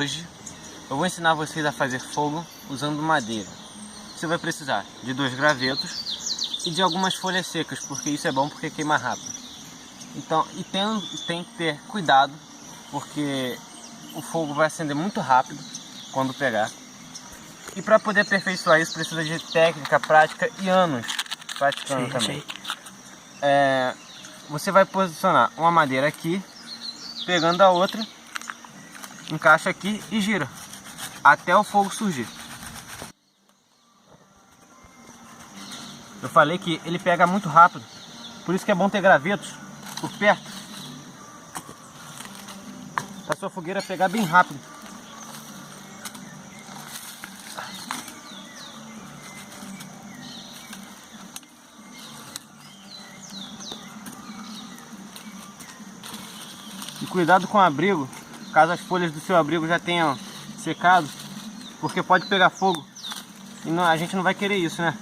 Hoje eu vou ensinar vocês a fazer fogo usando madeira. Você vai precisar de 2 gravetos e de algumas folhas secas, porque isso é bom porque queima rápido. Então, tem que ter cuidado, porque o fogo vai acender muito rápido quando pegar. E para poder aperfeiçoar isso precisa de técnica, prática e anos praticando também. Você vai posicionar uma madeira aqui, pegando a outra, encaixa aqui e gira até o fogo surgir. Eu falei que ele pega muito rápido, por isso que é bom ter gravetos por perto, para sua fogueira pegar bem rápido. E cuidado com o abrigo, caso as folhas do seu abrigo já tenham secado, porque pode pegar fogo e a gente não vai querer isso, né?